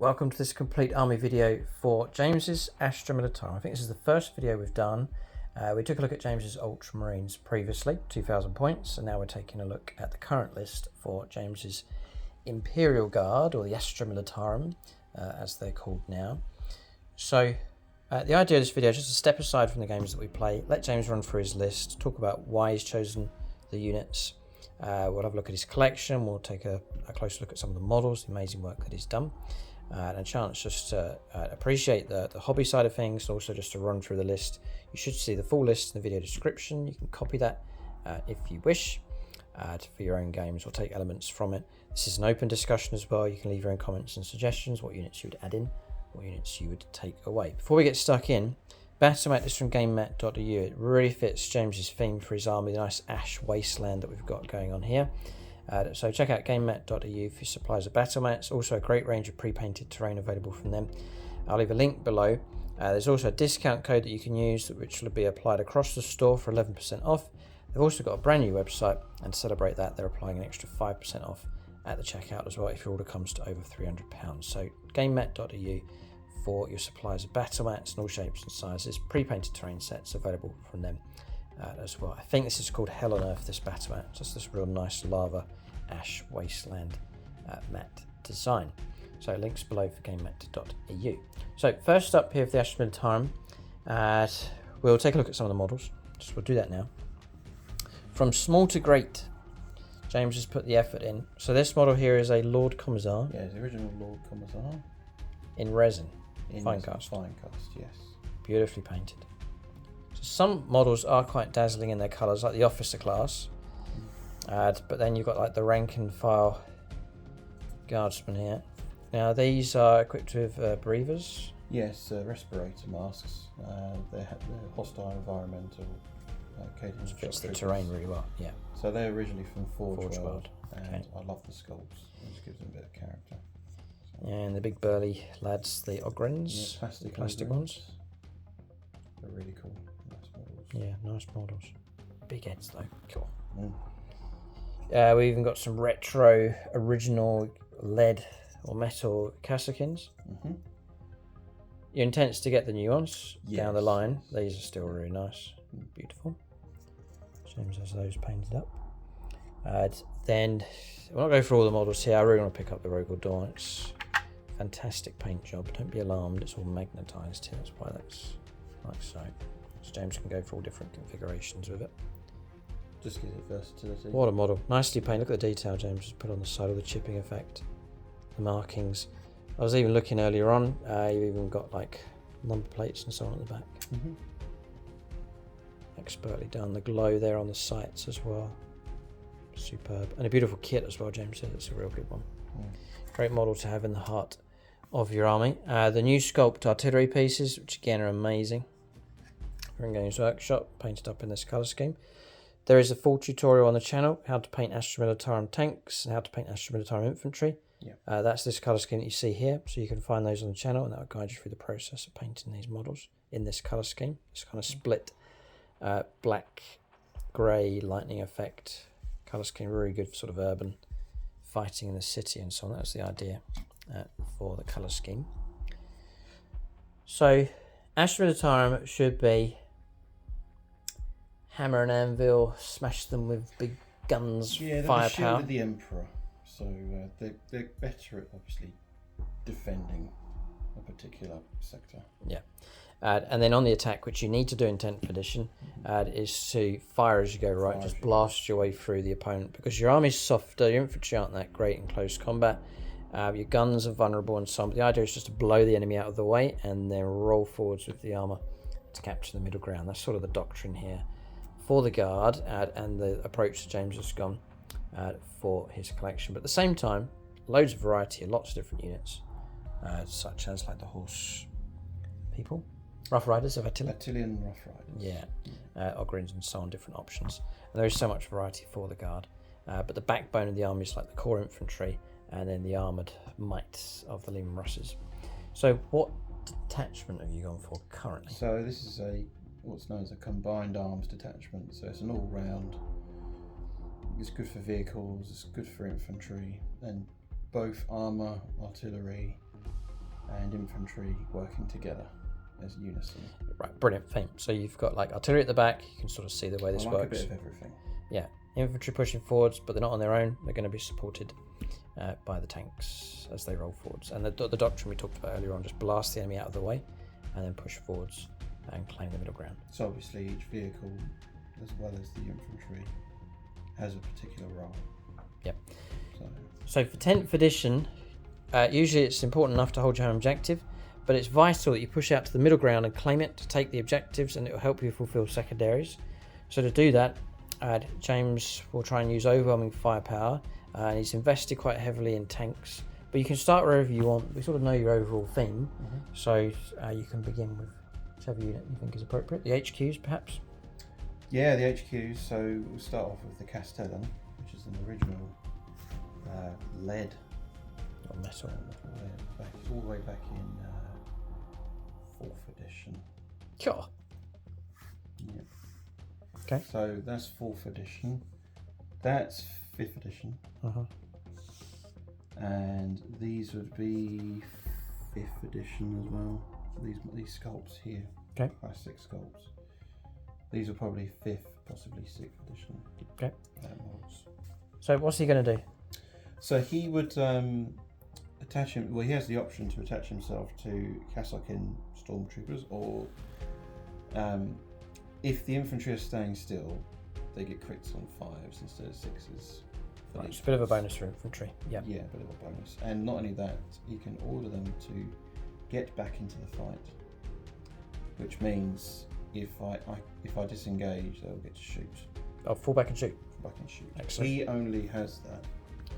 Welcome to this complete army video for James's Astra Militarum. I think this is the first video we've done. We took a look at James's Ultramarines previously, 2,000 points, and now we're taking a look at the current list for James's Imperial Guard, or the Astra Militarum, as they're called now. So the idea of this video is just to step aside from the games that we play, let James run through his list, talk about why he's chosen the units. We'll have a look at his collection, we'll take a closer look at some of the models, the amazing work that he's done. And a chance just to appreciate the hobby side of things, also just to run through the list. You should see the full list in the video description. You can copy that if you wish for your own games, or take elements from it. This is an open discussion as well. You can leave your own comments and suggestions, what units you would add in, what units you would take away. Before we get stuck in, Battlemat is from GameMat.eu. It really fits James's theme for his army, the nice ash wasteland that we've got going on here. So check out GameMat.eu for supplies of battle mats. Also a great range of pre-painted terrain available from them. I'll leave a link below. There's also a discount code that you can use, which will be applied across the store for 11% off. They've also got a brand new website, and to celebrate that, they're applying an extra 5% off at the checkout as well if your order comes to over £300. So GameMat.eu for your supplies of battle mats in all shapes and sizes. Pre-painted terrain sets available from them as well. I think this is called Hell on Earth, this battle mat. Just this real nice lava ash wasteland mat design. So links below for GameMat.eu. So first up here for the Astra Militarum, we'll take a look at some of the models. We'll do that now. From small to great, James has put the effort in. So this model here is a Lord Commissar. Yeah, the original Lord Commissar. In resin. In fine cast. Fine cast, yes. Beautifully painted. So some models are quite dazzling in their colours, like the officer class. But then you've got like the rank and file guardsmen here. Now these are equipped with breathers. Yes, respirator masks. They're hostile environmental. Cadian fits the terrain really well. Yeah. So they're originally from Forge World, okay. And I love the sculpts. It just gives them a bit of character. So. And the big burly lads, the Ogrins, yeah, plastic ones. They're really cool. Nice models. Yeah, nice models. Big heads though. Cool. Mm. We've even got some retro, original lead or metal Kasrkins. Mm-hmm. Your intent's to get the new ones down the line. Yes. These are still really nice, beautiful. James has those painted up. Then we'll not go through all the models here. I really want to pick up the Rogal Dawn. It's a fantastic paint job. Don't be alarmed. It's all magnetised here. That's why that's like so. So James can go for all different configurations with it. Just gives it versatility. What a model. Nicely painted. Look at the detail James has put on the side of the chipping effect. The markings. I was even looking earlier on. You've even got like number plates and so on at the back. Mm-hmm. Expertly done. The glow there on the sights as well. Superb. And a beautiful kit as well, James says. It's a real good one. Great model to have in the heart of your army. The new sculpt artillery pieces, which again are amazing. From Games Workshop, painted up in this colour scheme. There is a full tutorial on the channel, how to paint Astra Militarum tanks and how to paint Astra Militarum infantry. Yeah. That's this colour scheme that you see here, so you can find those on the channel, and that will guide you through the process of painting these models in this colour scheme. It's kind of split black, grey, lightning effect colour scheme, really good for sort of urban fighting in the city and so on. That was the idea for the colour scheme. So Astra Militarum should be hammer and anvil, smash them with big guns, yeah, firepower. The shield of the Emperor, so they're better at obviously defending a particular sector. Yeah, and then on the attack, which you need to do in 10th edition, is to fire as you go, right? Just blast your way through the opponent, because your army's softer, your infantry aren't that great in close combat, your guns are vulnerable and so on, but the idea is just to blow the enemy out of the way and then roll forwards with the armour to capture the middle ground. That's sort of the doctrine here for the guard, and the approach that James has gone for his collection. But at the same time, loads of variety, lots of different units, such as like the horse people, Rough Riders of Attilan. Attilan Rough Riders. Yeah, Ogrins and so on, different options. And there is so much variety for the guard. But the backbone of the army is like the core infantry and then the armoured might of the Leman Russes. So what detachment have you gone for currently? So this is what's known as a combined arms detachment. So it's an all-round. It's good for vehicles. It's good for infantry, and both armour, artillery, and infantry working together as unison. Right, brilliant thing. So you've got like artillery at the back. You can sort of see the way this I like works. a bit of everything. Yeah, infantry pushing forwards, but they're not on their own. They're going to be supported by the tanks as they roll forwards. And the doctrine we talked about earlier on, just blast the enemy out of the way and then push forwards and claim the middle ground. So obviously each vehicle, as well as the infantry, has a particular role. Yep. So for 10th edition, usually it's important enough to hold your own objective, but it's vital that you push out to the middle ground and claim it to take the objectives, and it will help you fulfill secondaries. So to do that, James will try and use overwhelming firepower, and he's invested quite heavily in tanks. But you can start wherever you want. We sort of know your overall theme, so you can begin with whichever unit you think is appropriate. The HQs, perhaps? Yeah, the HQs. So we'll start off with the Castellan, which is an original lead. Or metal. All the way back in 4th edition. Sure. Yeah. Okay. So that's 4th edition. That's 5th edition. And these would be 5th edition as well. These sculpts here. Okay. Classic sculpts. These are probably 5th, possibly 6th edition. Okay. Models. So what's he going to do? So he would attach him. Well, he has the option to attach himself to Kasrkin stormtroopers, or if the infantry are staying still, they get crits on 5s instead of 6s. Right, it's a bit of a bonus for infantry. Yeah. Yeah, a bit of a bonus. And not only that, you can order them to get back into the fight, which means if I disengage, they'll get to shoot. Oh, fall back and shoot. Fall back and shoot. Excellent. He only has that.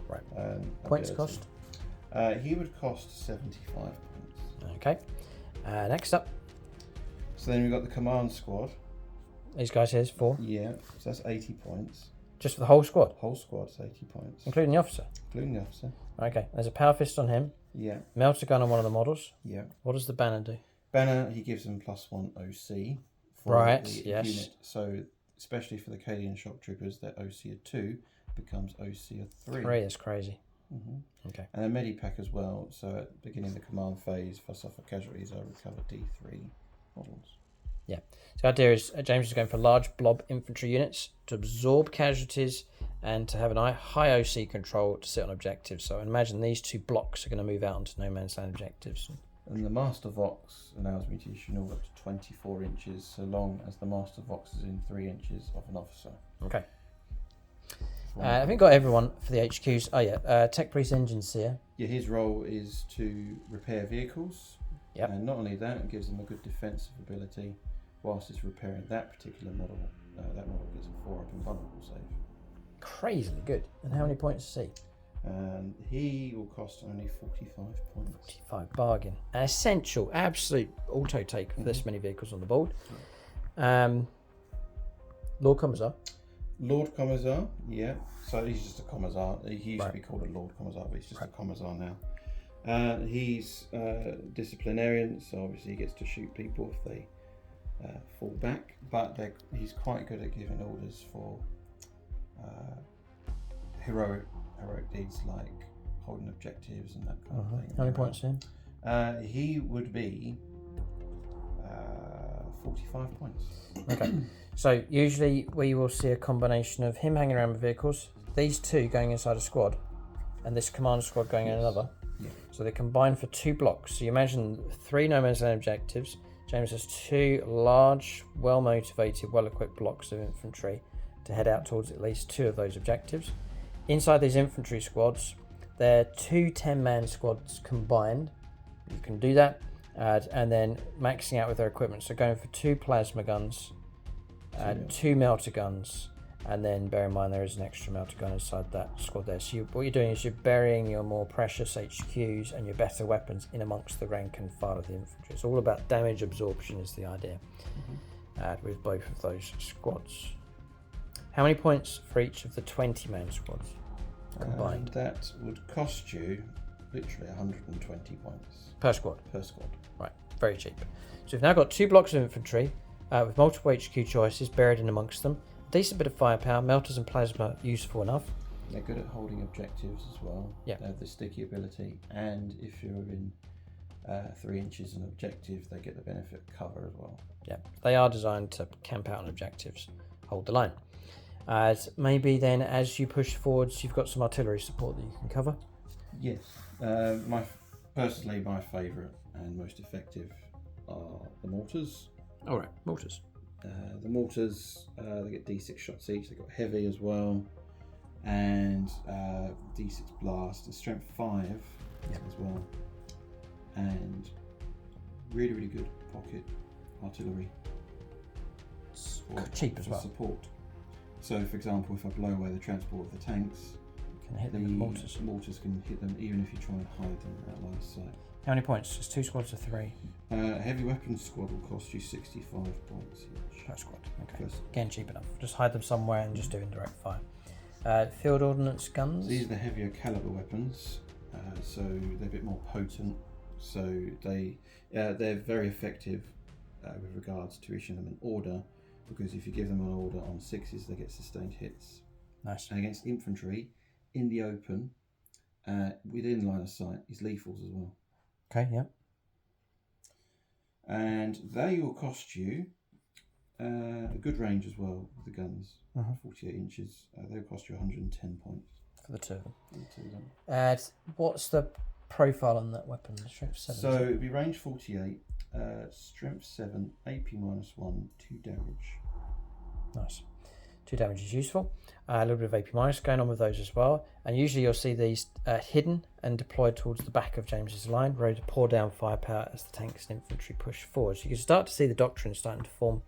Right. Points ability. cost? He would cost 75 points. Okay. Next up, So then we've got the command squad. these guys here's 4. Yeah, so that's 80 points. Just for the whole squad, Whole squad's 80 points, including the officer. including the officer. Okay. There's a power fist on him. Yeah, Melter gun on one of the models. yeah. What does the banner do? Banner, he gives them +1 OC. For Right, the yes. Unit. So especially for the Cadian shock troopers, their OC of 2 becomes OC of 3. 3 is crazy. Okay. And a medipack as well. So at the beginning of the command phase, if I suffer casualties, I recover D3 models. Yeah. So the idea is James is going for large blob infantry units to absorb casualties and to have a high OC control to sit on objectives. So imagine these 2 blocks are going to move out onto no man's land objectives. And the Master Vox allows me to issue an order up to 24 inches, so long as the Master Vox is in 3 inches of an officer. Okay. I think got everyone for the HQs. Oh yeah, Tech Priest Enginseer. Yeah, his role is to repair vehicles. Yep. And not only that, it gives them a good defensive ability whilst it's repairing that particular model. That model gets a 4-up invulnerable save. Crazily good. And how many points is he? And he will cost only 45 points. 45, bargain. An essential, absolute auto take for this many vehicles on the board. Lord Commissar. Lord Commissar, yeah. So he's just a Commissar. He used Right. to be called a Lord Commissar, but he's just a Commissar now. He's disciplinarian, so obviously he gets to shoot people if they fall back. But he's quite good at giving orders for heroic deeds like holding objectives and that kind of thing. How many points in? He would be 45 points. Okay. So usually we will see a combination of him hanging around with vehicles, these 2 going inside a squad, and this command squad going in another. Yeah. So they combine for 2 blocks. So you imagine 3 no man's land objectives. James has 2 large, well-motivated, well-equipped blocks of infantry to head out towards at least 2 of those objectives. Inside these infantry squads, they're 2 10-man squads combined. You can do that, and then maxing out with their equipment. So going for 2 plasma guns, 2 melter guns, and then bear in mind there is an extra melter gun inside that squad there. So what you're doing is you're burying your more precious HQs and your better weapons in amongst the rank and file of the infantry. It's all about damage absorption is the idea with both of those squads. How many points for each of the 20-man squads combined? That would cost you literally 120 points. Per squad? Per squad. Right, very cheap. So we've now got 2 blocks of infantry with multiple HQ choices buried in amongst them. Decent bit of firepower, melters and plasma useful enough. They're good at holding objectives as well. Yeah. They have the sticky ability, and if you're in 3 inches an objective, they get the benefit of cover as well. Yeah, they are designed to camp out on objectives, hold the line. Maybe then as you push forwards, you've got some artillery support that you can cover. Yes, personally my favourite and most effective are the mortars. All right, mortars. The mortars, they get D6 shots each. They've got heavy as well, and D6 blast, and strength 5 as well, and really, really good pocket artillery. It's cheap as well. Support. So, for example, if I blow away the transport of the tanks, you can hit them with mortars. Mortars can hit them even if you try and hide them at line of sight. How many points? It's 2 squads of 3. Heavy weapons squad will cost you 65 points each. Per squad. Okay. First. Again, cheap enough. Just hide them somewhere and just do indirect fire. Field ordnance guns. These are the heavier caliber weapons, so they're a bit more potent. So they're very effective with regards to issuing them an order, because if you give them an order on 6s, they get sustained hits. Nice. And against infantry in the open, within line of sight, is lethals as well. Okay, yeah. And they will cost you a good range as well with the guns, 48 inches. They'll cost you 110 points. For the two of them. For the two of them. What's the profile on that weapon? Strength 7. So it'd be range 48, strength 7, AP -1, 2 damage. Nice. 2 damage is useful. A little bit of AP minus going on with those as well. And usually you'll see these hidden and deployed towards the back of James's line, ready to pour down firepower as the tanks and infantry push forward. So you can start to see the doctrine starting to form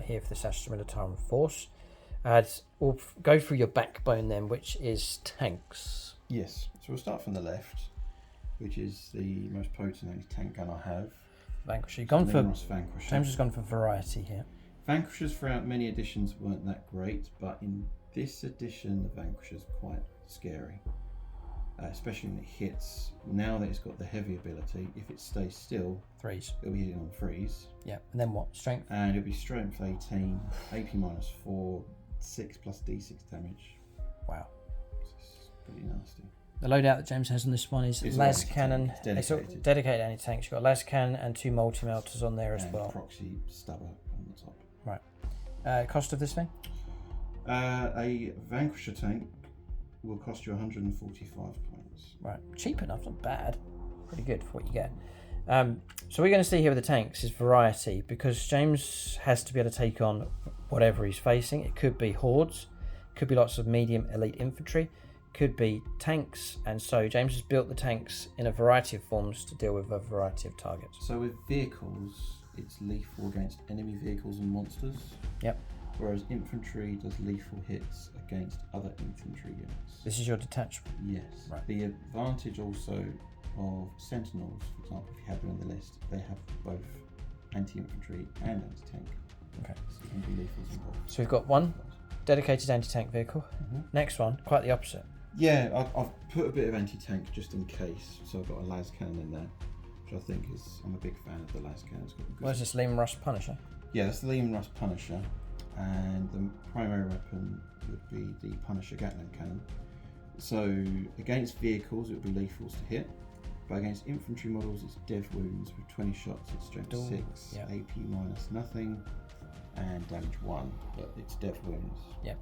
here for this Astra Militarum force. We'll go through your backbone then, which is tanks. Yes. So we'll start from the left, which is the most potent anti-tank gun I have. Vanquisher. Vanquisher. James has gone for variety here. Vanquishers throughout many editions weren't that great, but in this edition the Vanquisher's quite scary, especially when it hits. Now that it's got the heavy ability, if it stays still, 3s. it'll be hitting on 3s. Yeah, and then what? Strength? And it'll be strength 18, AP -4, 6 plus D6 damage. Wow. It's pretty nasty. The loadout that James has on this one is las cannon. It's dedicated. Dedicated anti-tanks. You've got las cannon and 2 multi-melters on there as and well. Proxy stubber on the top. Right. Cost of this thing? A Vanquisher tank will cost you 145 points. Right. Cheap enough, not bad. Pretty good for what you get. So we're going to see here with the tanks is variety, because James has to be able to take on whatever he's facing. It could be hordes, could be lots of medium elite infantry, could be tanks, and so James has built the tanks in a variety of forms to deal with a variety of targets. So with vehicles, it's lethal against enemy vehicles and monsters. Yep. Whereas infantry does lethal hits against other infantry units. This is your detachment. Yes. Right. The advantage also of sentinels, for example, if you have them on the list, they have both anti-infantry and anti-tank. Okay. So you can do lethals involved. So we've got one dedicated anti-tank vehicle. Next one, quite the opposite. Yeah, I've put a bit of anti-tank just in case. So I've got a las cannon in there, which I think is, I'm a big fan of the las cannon. It's got good. What is this, Leman Russ Punisher? Yeah, that's the Leman Russ Punisher, and the primary weapon would be the Punisher Gatling cannon. So against vehicles, it would be lethals to hit, but against infantry models, it's dev wounds with 20 shots at strength 6, yeah. AP -0, and damage 1, but it's dev wounds. Yeah.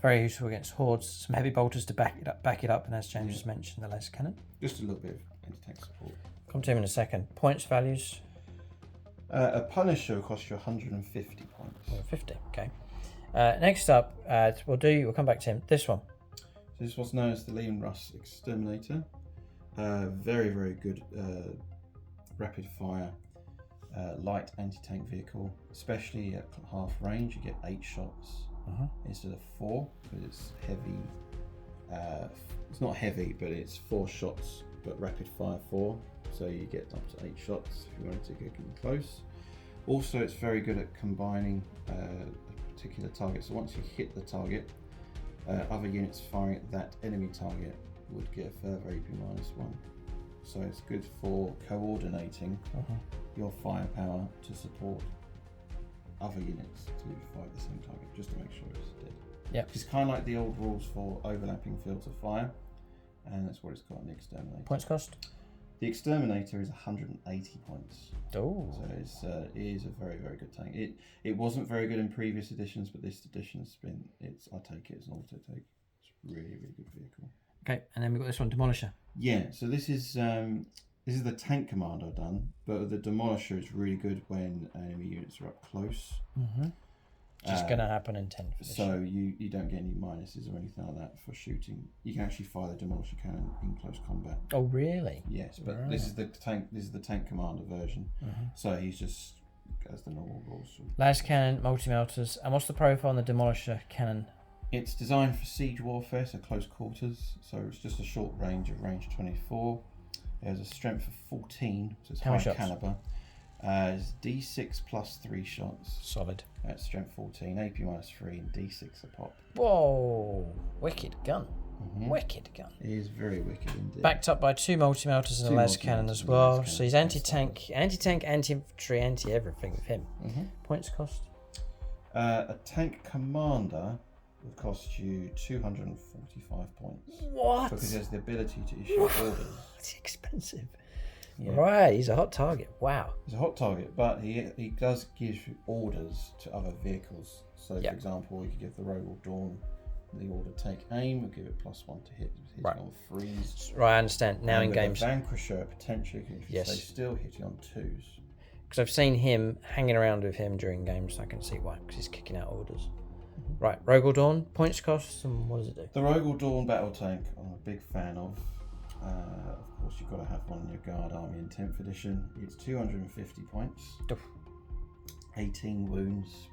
Very useful against hordes. Some heavy bolters to back it up, and as James just mentioned, the las cannon. Just a little bit of anti-tank support. Come to him in a second. Points values. A Punisher will cost you 150 points. 50. Okay. Next up, we'll come back to him. This one. So this is what's known as the Leman Russ Exterminator. Very, very good rapid fire light anti-tank vehicle, especially at half range. You get 8 shots instead of 4, because it's heavy. It's not heavy, but it's 4 shots, but rapid fire 4. So you get up to 8 shots if you wanted to get close. Also, it's very good at combining a particular target. So once you hit the target, other units firing at that enemy target would get a further AP -1. So it's good for coordinating your firepower to support other units to fire the same target, just to make sure it's dead. Yeah. It's kind of like the old rules for overlapping fields of fire, and that's what it's got in the Exterminator. Points cost? The Exterminator is 180 points. Oh. So it is a very, very good tank. It wasn't very good in previous editions, but this edition's been. I take it as an auto take. It's a really, really good vehicle. Okay, and then we've got this one, Demolisher. Yeah. So this is the tank commander done, but the Demolisher is really good when enemy units are up close. Mm-hmm. Just going to happen in 10th edition. So you don't get any minuses or anything like that for shooting. You can actually fire the Demolisher cannon in close combat. Oh, really? Yes, but Right. this is the tank commander version. Mm-hmm. So he's just as the normal rules. Las cannon, multi-melters. And what's the profile on the Demolisher cannon? It's designed for siege warfare, so close quarters. So it's just a short range of range 24. It has a strength of 14, so it's How many high shots? caliber. It's D6 plus 3 shots. Solid. At strength 14, AP minus 3, and D6 a pop. Whoa! Wicked gun. Mm-hmm. Wicked gun. It is very wicked indeed. Backed up by 2 multi-melters and a las cannon as well. So he's anti-tank, anti-infantry, anti-everything with him. Mm-hmm. Points cost? A tank commander will cost you 245 points. What? Because he has the ability to issue orders. It's expensive. Yeah. Right, he's a hot target. Wow. He's a hot target, but he does give orders to other vehicles. So, for example, you could give the Rogal Dawn the order take aim, we'll give it +1 to hit on freeze. Right, I understand. Now and in with games. The Vanquisher potentially can stay still hitting on 2s. Because I've seen him hanging around with him during games, so I can see why. Because he's kicking out orders. Mm-hmm. Right, Rogal Dawn, points costs, and what does it do? The Rogal Dawn battle tank, I'm a big fan of. Of course, you've got to have one in your guard army in 10th edition. It's 250 points, 18 wounds,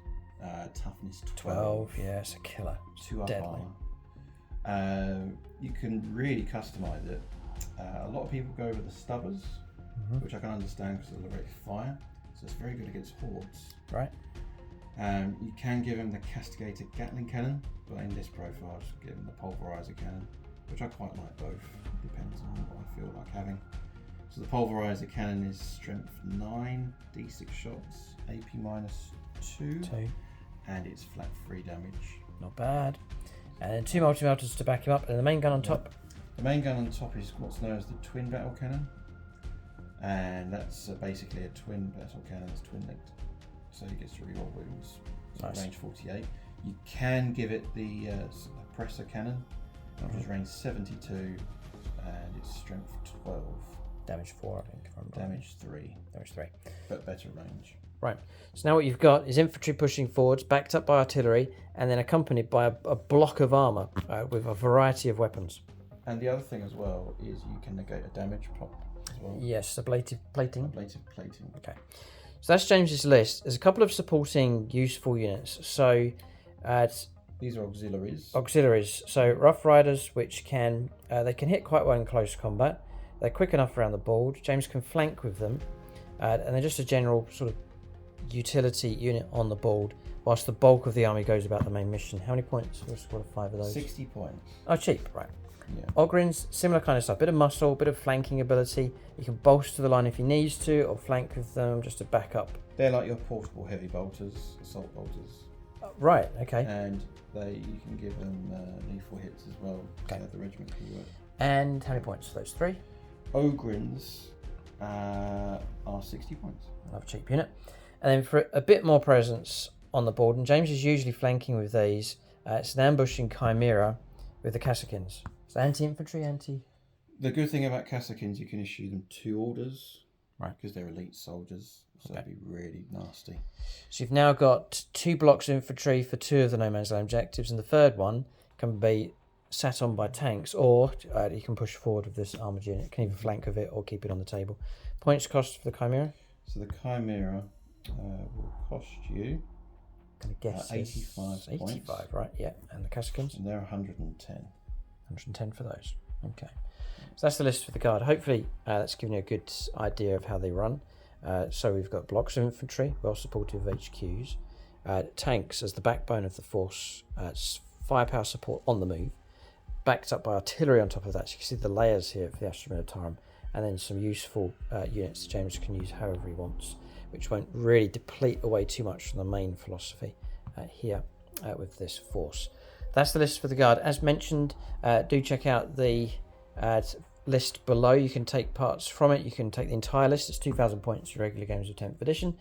toughness 12. Yeah, it's a killer. 2 up armor. You can really customize it. A lot of people go with the stubbers, which I can understand because of the rate of fire. So it's very good against hordes. Right. You can give him the castigated Gatling cannon, but in this profile, I just give him the pulverizer cannon, which I quite like both. Depends on what I feel like having. So the pulverizer cannon is strength 9, D6 shots, AP minus 2, and it's flat 3 damage. Not bad. And then 2 multi-melters to back him up, and the main gun on top. The main gun on top is what's known as the twin battle cannon, and that's basically a twin battle cannon. It's twin-linked, so he gets to reroll wounds. So range 48. You can give it the oppressor cannon, which is range 72, and it's strength 12. Damage 4, I think. Damage 3. Damage 3. But better range. Right. So now what you've got is infantry pushing forwards, backed up by artillery, and then accompanied by a block of armour with a variety of weapons. And the other thing as well is you can negate a damage pop as well. Yes, ablative plating. Ablative plating. Okay. So that's James's list. There's a couple of supporting useful units. So these are auxiliaries. Auxiliaries. So Rough Riders, which can they can hit quite well in close combat. They're quick enough around the board. James can flank with them, and they're just a general sort of utility unit on the board. Whilst the bulk of the army goes about the main mission. How many points for a squad of 5 of those? 60 points. Oh, cheap, right. Yeah. Ogrins, similar kind of stuff. Bit of muscle, bit of flanking ability. You can bolster the line if he needs to, or flank with them just to back up. They're like your portable heavy bolters, assault bolters. Right, okay. And you can give them lethal hits as well. Okay. So the regiment can work. And how many points for those 3? Ogrins are 60 points. Another cheap unit. And then for a bit more presence on the board, and James is usually flanking with these, it's an ambushing Chimera with the Kasrkins. So anti-infantry, The good thing about Kasrkins, you can issue them 2 orders. Right. Because they're elite soldiers. So it'd be really nasty. So you've now got 2 blocks of infantry for 2 of the No Man's Land objectives, and the third one can be sat on by tanks, or you can push forward with this armoured unit. You can either flank with it or keep it on the table. Points cost for the Chimera? So the Chimera will cost you... I'm going to guess 85 points. 85, right, yeah. And the Kasrkins? And they're 110. 110 for those. Okay. So that's the list for the guard. Hopefully that's given you a good idea of how they run. So we've got blocks of infantry, well supported with HQs. Tanks as the backbone of the force. Firepower support on the move. Backed up by artillery on top of that. So you can see the layers here for the Astra Militarum. And then some useful units that James can use however he wants, which won't really deplete away too much from the main philosophy here with this force. That's the list for the guard. As mentioned, do check out the list below. You can take parts from it. You can take the entire list. It's 2,000 points for regular games of 10th edition.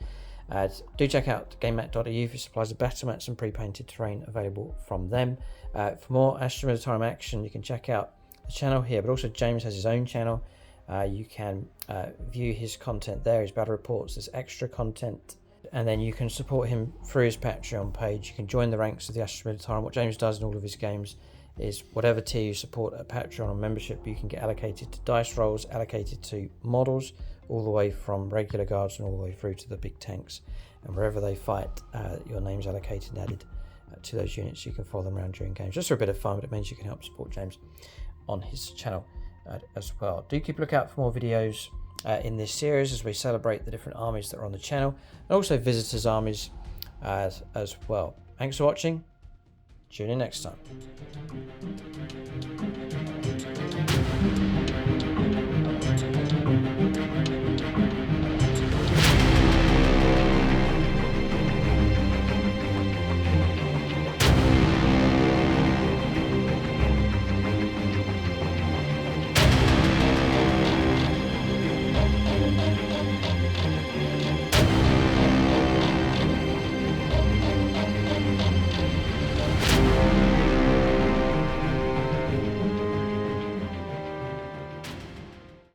Do check out gamemat.eu for supplies of battle mats and pre-painted terrain available from them. For more Astra Militarum action, you can check out the channel here, but also James has his own channel. You can view his content there, his battle reports, there's extra content, and then you can support him through his Patreon page. You can join the ranks of the Astra Militarum. What James does in all of his games is whatever tier you support at Patreon or membership, you can get allocated to dice rolls, allocated to models, all the way from regular guards and all the way through to the big tanks. And wherever they fight, your name's allocated and added to those units. You can follow them around during games, just for a bit of fun, but it means you can help support James on his channel as well. Do keep a lookout for more videos in this series as we celebrate the different armies that are on the channel, and also visitors' armies as well. Thanks for watching. Tune in next time.